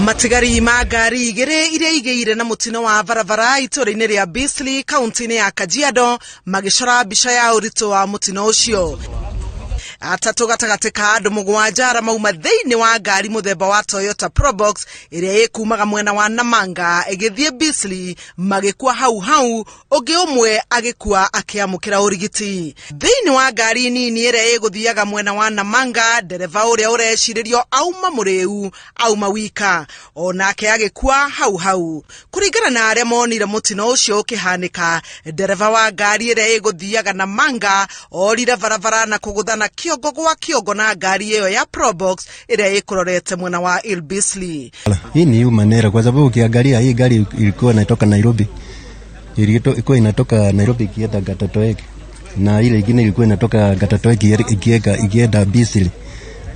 Matigari ma ngari igere iria igeire na mutino wa barabara itura-ini ria Bisli kaunti-ini ya Kajiado magicora mbica ya urito wa mutino ucio. Atatu gatagati ka andu mugwanja ara mauma thiini wa ngari muthemba wa Toyota Probox iria ikumaga mwena wa Namanga igithie Bisli magikua hau ungi umwe agikua akiamukira urigiti. Thiini wa ngari nini iria iguthiaga mwena wa Namanga, dereva uria ureciririo auma muriu auma wika onake agikua hau. Kuringana na aria monire mutino ucio ukihanika, dereva wa ngari iria iguthiaga Namanga orire barabara na kuguthana kiongo gwa kiongo na ngari iyo ya Probox iria ikurorete mwena wa Bisli. Hii ni manera kwa sababu ukiangalia hii gari ilikuwa inatoka Nairobi. Ilikuwa inatoka Nairobi ikienda Gatatoeki. Na ile nyingine ilikuwa inatoka Gatatoeki ikienda Bisli.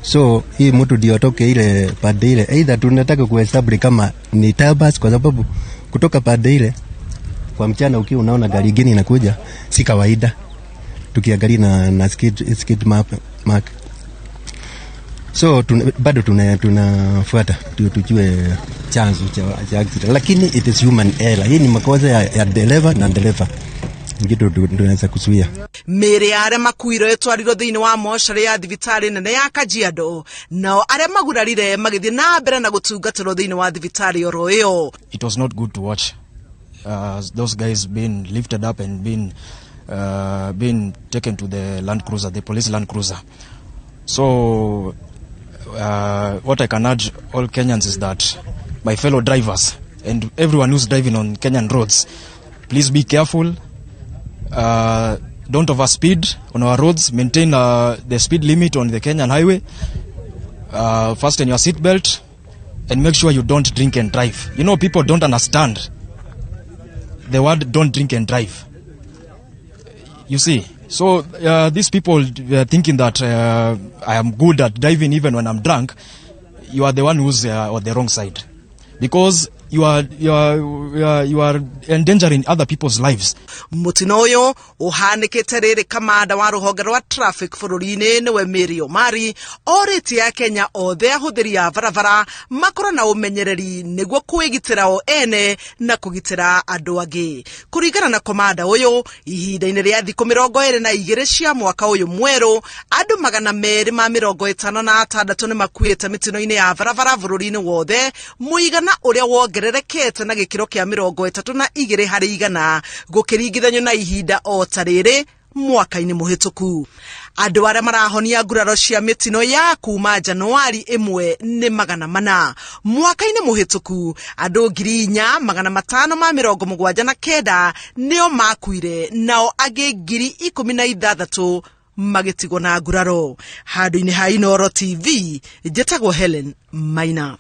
So hii mtu ndio atoke ile pande ile. Either tunataka kuhesabu kama ni tabas kwa sababu kutoka pande ile kwa mchana ukiwa unaona gari nyingine inakuja si kawaida. Tukiangalia na skid map. So bado tunafuata tujue chanzo cha accident, lakini it is human error. Hii ni makosa ya driver na driver. Ngido tunaweza kuzuia. Mere are makuiro etwariro thiini wa moshari ya thibitari nene ya Kajiado, nao are magurarire magithie na mbere na gutungatiro thiini wa thibitari oro iyo. It was not good to watch those guys being lifted up and being taken to the Land Cruiser, the police Land Cruiser. So what I can urge all Kenyans is that my fellow drivers and everyone who's driving on Kenyan roads, please be careful. Don't overspeed on our roads. Maintain the speed limit on the Kenyan highway. Fasten your seatbelt and make sure you don't drink and drive. You know, people don't understand the word don't drink and drive. You see, so these people thinking that I am good at driving even when I'm drunk, you are the one who's on the wrong side, because you are endangering other people's lives. Mutino uyu uhanikite riri kamanda wa ruhonge rwa traffic bururi-ini niwe Mary Omari oriti ya Kenya othe ahuthiri ya barabara makoro na umenyereri niguo kwigitira o ene na kugitira andu angi. Kuringana na komanda uyu, ihinda-ini ria thiku 22 cia mwaka uyu mweru, andu 256 ni makuite mitino-ini ya barabara bururi-ini wothe, muigana uria wongererekete na gikiro kia 32 harĩ 100 gukiringithanio na ihinda o tariri mwaka-ini muhituku. Andu aria marahonia nguraro cia mitino ya kuma Januari 1 ni 400. Mwaka-ini muhituku andu 4,579 nio makuire, nao angi 16,000 magitigwo na nguraro. Handu-ini ha Inooro TV, njĩtagwo Helen Maina.